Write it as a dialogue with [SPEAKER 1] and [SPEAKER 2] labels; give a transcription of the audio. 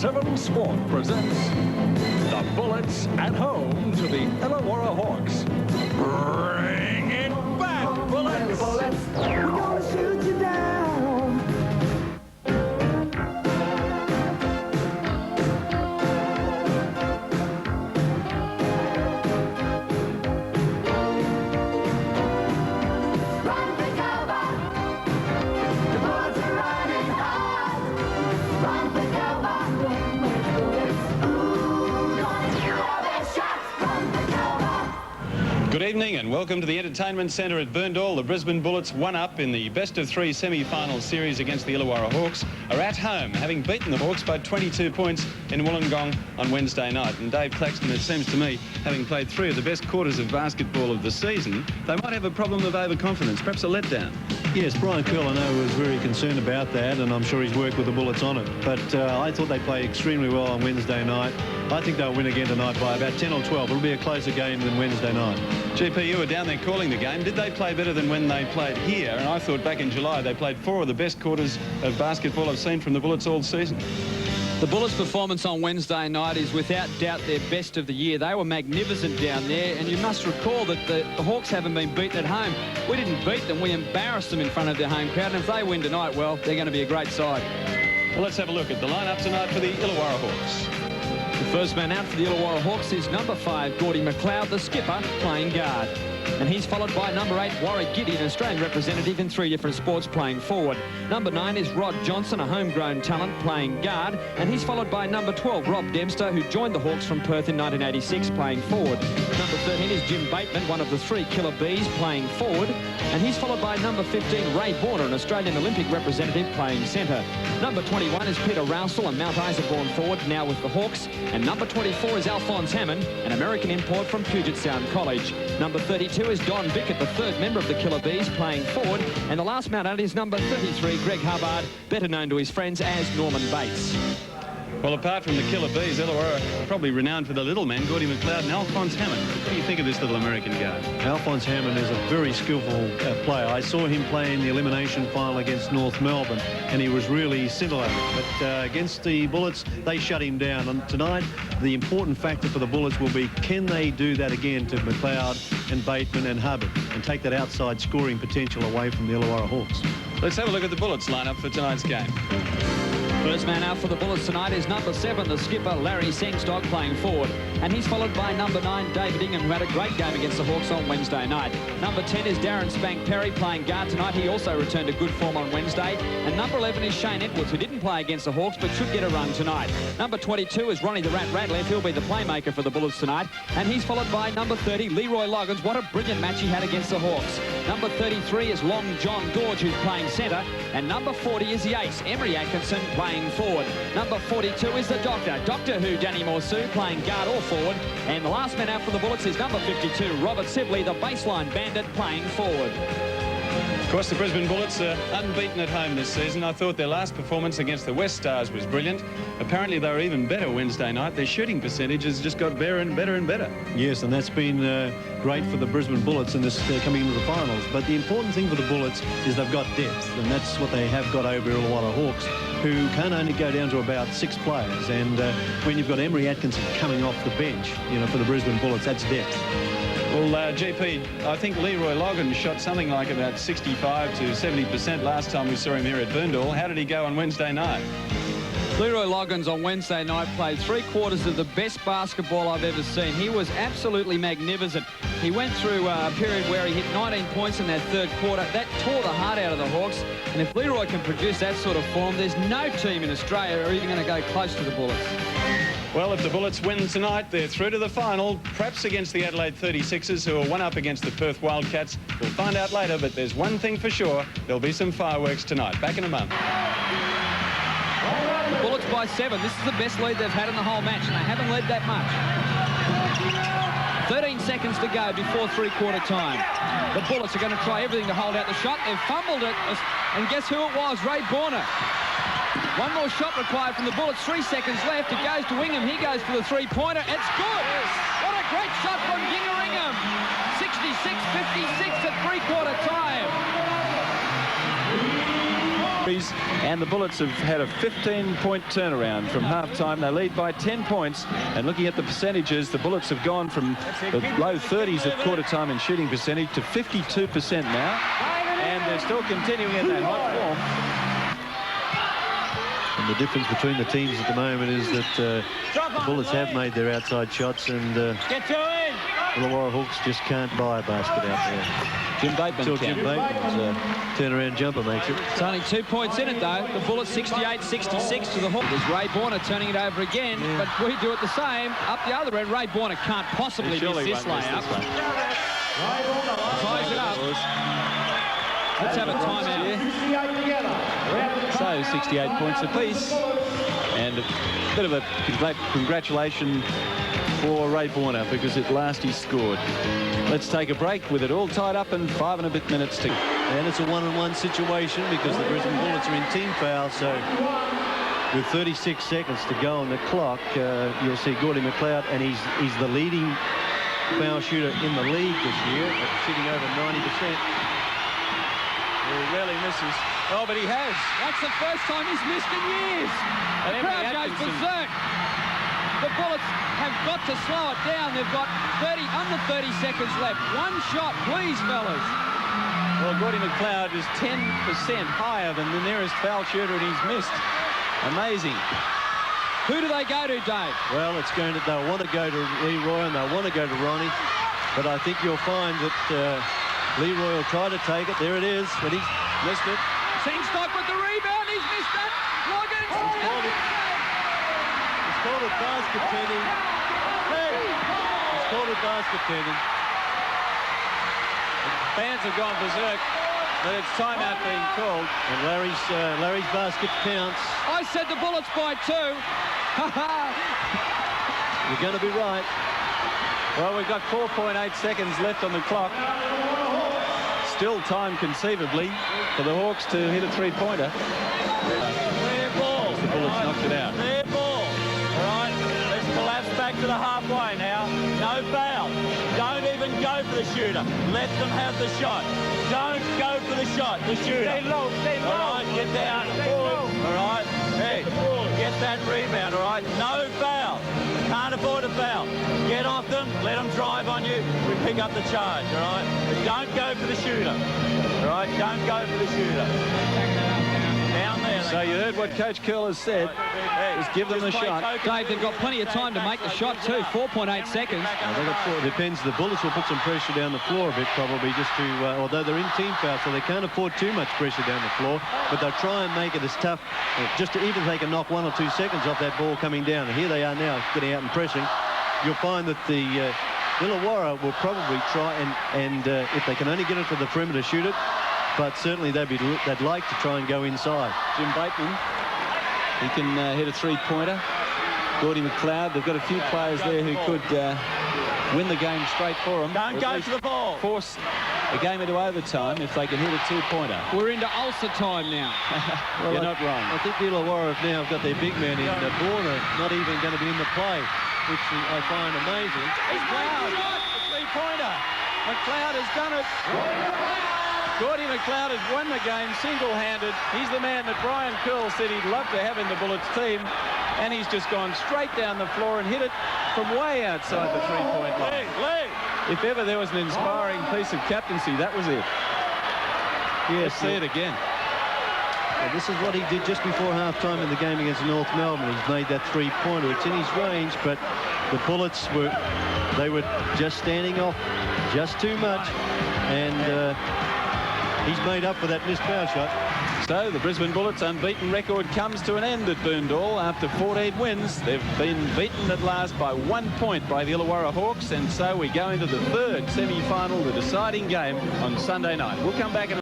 [SPEAKER 1] 7 Sport presents the Bullets at home to the Illawarra Hawks. Bring it back, Bullets!
[SPEAKER 2] We're gonna shoot you down. Run for cover. The Bullets are running hard. Run for cover. Ooh, gonna throw their shots. Run for cover.
[SPEAKER 3] Good evening and welcome to the Entertainment Centre at Boondall. The Brisbane Bullets, one up in the best-of-3 semi-final series against the Illawarra Hawks, are at home, having beaten the Hawks by 22 points in Wollongong on Wednesday night. And Dave Claxton, it seems to me, having played 3 of the best quarters of basketball of the season, they might have a problem of overconfidence, perhaps a letdown.
[SPEAKER 4] Yes, Brian Curl, I know, was very concerned about that, and I'm sure he's worked with the Bullets on it. But I thought they played extremely well on Wednesday night. I think they'll win again tonight by about 10 or 12. It'll be a closer game than Wednesday night.
[SPEAKER 3] GP, you were down there calling the game. Did they play better than when they played here? And I thought back in July they played 4 of the best quarters of basketball I've seen from the Bullets all season.
[SPEAKER 5] The Bullets' performance on Wednesday night is without doubt their best of the year. They were magnificent down there, and you must recall that the Hawks haven't been beaten at home. We didn't beat them, we embarrassed them in front of their home crowd, and if they win tonight, well, they're going to be a great side.
[SPEAKER 3] Well, let's have a look at the lineup tonight for the Illawarra Hawks.
[SPEAKER 5] The first man out for the Illawarra Hawks is number 5, Gordy McLeod, the skipper, playing guard. And he's followed by number 8, Warwick Giddy, an Australian representative in 3 different sports, playing forward. Number 9 is Rod Johnson, a homegrown talent, playing guard. And he's followed by number 12, Rob Dempster, who joined the Hawks from Perth in 1986, playing forward. Number 13 is Jim Bateman, one of the 3 Killer Bees, playing forward. And he's followed by number 15, Ray Warner, an Australian Olympic representative, playing centre. Number 21 is Peter Rousel, a Mount Isa-born forward, now with the Hawks. And number 24 is Alphonse Hammond, an American import from Puget Sound College. Number 32 is Don Bickett, the 3rd member of the Killer Bees, playing forward. And the last man out is number 33, Greg Hubbard, better known to his friends as Norman Bates.
[SPEAKER 3] Well, apart from the Killer Bees, Illawarra probably renowned for the little men, Gordy McLeod and Alphonse Hammond. What do you think of this little American guard?
[SPEAKER 4] Alphonse Hammond is a very skillful player. I saw him play in the elimination final against North Melbourne, and he was really scintillating. But against the Bullets, they shut him down. And tonight, the important factor for the Bullets will be, can they do that again to McLeod and Bateman and Hubbard and take that outside scoring potential away from the Illawarra Hawks?
[SPEAKER 3] Let's have a look at the Bullets lineup for tonight's game.
[SPEAKER 5] First man out for the Bullets tonight is number 7, the skipper, Larry Sengstock, playing forward. And he's followed by number 9, David Ingham, who had a great game against the Hawks on Wednesday night. Number 10 is Darren Spank Perry, playing guard tonight. He also returned to good form on Wednesday. And number 11 is Shane Edwards, who didn't play against the Hawks, but should get a run tonight. Number 22 is Ronnie the Rat Radcliffe. He'll be the playmaker for the Bullets tonight. And he's followed by number 30, Leroy Loggins. What a brilliant match he had against the Hawks. Number 33 is Long John Gorge, who's playing centre. And number 40 is the ace, Emery Atkinson, playing forward. Number 42 is the Doctor Who, Danny Morsu, playing guard or forward. And the last man out for the Bullets is number 52, Robert Sibley, the baseline bandit, playing forward.
[SPEAKER 3] Of course, the Brisbane Bullets are unbeaten at home this season. I thought their last performance against the West Stars was brilliant. Apparently, they were even better Wednesday night. Their shooting percentage has just got better and better and better.
[SPEAKER 4] Yes, and that's been great for the Brisbane Bullets in this coming into the finals. But the important thing for the Bullets is they've got depth, and that's what they have got over Illawarra Hawks, who can only go down to about 6 players. And when you've got Emery Atkinson coming off the bench, you know, for the Brisbane Bullets, that's depth.
[SPEAKER 3] Well, GP, I think Leroy Loggins shot something like about 65 to 70% last time we saw him here at Boondall. How did he go on Wednesday night?
[SPEAKER 5] Leroy Loggins on Wednesday night played 3 quarters of the best basketball I've ever seen. He was absolutely magnificent. He went through a period where he hit 19 points in that 3rd quarter. That tore the heart out of the Hawks. And if Leroy can produce that sort of form, there's no team in Australia who are even going to go close to the Bullets.
[SPEAKER 3] Well, if the Bullets win tonight, they're through to the final, perhaps against the Adelaide 36ers, who are 1 up against the Perth Wildcats. We'll find out later, but there's one thing for sure. There'll be some fireworks tonight. Back in a moment.
[SPEAKER 5] The Bullets by 7. This is the best lead they've had in the whole match, and they haven't led that much. 13 seconds to go before 3-quarter time. The Bullets are going to try everything to hold out the shot. They've fumbled it, and guess who it was? Ray Warner. One more shot required from the Bullets. 3 seconds left. It goes to Ingham. He goes for the 3-pointer. It's good. What a great shot from Ingham. 66-56 at 3-quarter time.
[SPEAKER 3] And the Bullets have had a 15-point turnaround from half-time. They lead by 10 points. And looking at the percentages, the Bullets have gone from the low 30s at quarter-time in shooting percentage to 52% now. And they're still continuing in that hot form.
[SPEAKER 4] And the difference between the teams at the moment is that the Bullets have made their outside shots, and the Illawarra Hawks just can't buy a basket out there.
[SPEAKER 3] Jim Bateman.
[SPEAKER 4] Until Jim Bateman's turnaround jumper makes it.
[SPEAKER 5] It's only 2 points in it, though. The Bullets 68-66 to the Hawks. There's Ray Borner turning it over again, but we do it the same. Up the other end, Ray Borner can't possibly miss this layup. Ties it up. Let's have a timeout.
[SPEAKER 3] So 68 points apiece, and a bit of a congratulation for Ray Borner, because at last he scored. Let's take a break with it all tied up and 5 and a bit minutes to go.
[SPEAKER 4] And it's a one-on-one situation because the Brisbane Bullets are in team foul, so with 36 seconds to go on the clock, you'll see Gordy McLeod, and he's the leading foul shooter in the league this year, sitting over 90%.
[SPEAKER 3] He rarely misses. Oh, but he has.
[SPEAKER 5] That's the first time he's missed in years. The crowd goes berserk. The Bullets have got to slow it down. They've got under 30 seconds left. One shot, please, fellas.
[SPEAKER 3] Well, Gordy McLeod is 10% higher than the nearest foul shooter, and he's missed. Amazing.
[SPEAKER 5] Who do they go to, Dave?
[SPEAKER 4] Well, they'll want to go to Leroy, and they'll want to go to Ronnie, but I think you'll find that Leroy will try to take it. There it is, but he's missed it.
[SPEAKER 5] Singstock with the rebound. He's missed it. Loggins.
[SPEAKER 4] It's called a basket, Penny. It's called a basket, Penny.
[SPEAKER 3] Fans have gone berserk, but it's timeout being called.
[SPEAKER 4] And Larry's basket counts.
[SPEAKER 5] I said the Bullets by 2.
[SPEAKER 4] You're going to be right.
[SPEAKER 3] Well, we've got 4.8 seconds left on the clock. Still time, conceivably, for the Hawks to hit a three-pointer.
[SPEAKER 6] Clear ball.
[SPEAKER 3] The Bullets knocked it out.
[SPEAKER 6] Clear ball. All right, let's collapse back to the halfway now. No foul. Don't even go for the shooter. Let them have the shot. Don't go for the shot, the shooter. Stay low, stay low. All right, get down. All right, hey, get that rebound, all right? No foul. Can't afford a foul. Get off them, let them drive on you. We pick up the charge, all right? But don't go for the shooter, all right? Don't go for the shooter. Down there.
[SPEAKER 3] So you heard what Coach Curl has said. Just give them the shot.
[SPEAKER 5] Dave, they've got plenty of time to make the shot too. 4.8 seconds.
[SPEAKER 4] It depends. The Bullets will put some pressure down the floor a bit, probably, just to, although they're in team foul, so they can't afford too much pressure down the floor, but they'll try and make it as tough, just to even they can knock 1 or 2 seconds off that ball coming down. And here they are now, getting out and pressing. You'll find that the Illawarra will probably try and if they can only get it to the perimeter, shoot it, but certainly they'd like to try and go inside.
[SPEAKER 3] Jim Bateman, he can hit a three-pointer. Gordy McLeod, they've got a few players there who could win the game straight for them.
[SPEAKER 6] Don't go for the ball.
[SPEAKER 3] Force the game into overtime if they can hit a two-pointer.
[SPEAKER 5] We're into Ulster time now.
[SPEAKER 4] Well,
[SPEAKER 3] You're not wrong.
[SPEAKER 4] I think the Illawarra have now got their big man in. Borner not even going to be in the play, which I find amazing.
[SPEAKER 3] McLeod, the three-pointer. McLeod has done it. Gordy McLeod has won the game single-handed. He's the man that Brian Curl said he'd love to have in the Bullets team, and he's just gone straight down the floor and hit it from way outside the three-point line. If ever there was an inspiring piece of captaincy, that was it. Let's see it again.
[SPEAKER 4] Well, this is what he did just before halftime in the game against North Melbourne. He's made that three-pointer. It's in his range, but the Bullets were just standing off just too much, and he's made up for that missed foul shot.
[SPEAKER 3] So the Brisbane Bullets' unbeaten record comes to an end at Boondall after 14 wins. They've been beaten at last by 1 point by the Illawarra Hawks, and so we go into the third semi-final, the deciding game on Sunday night. We'll come back in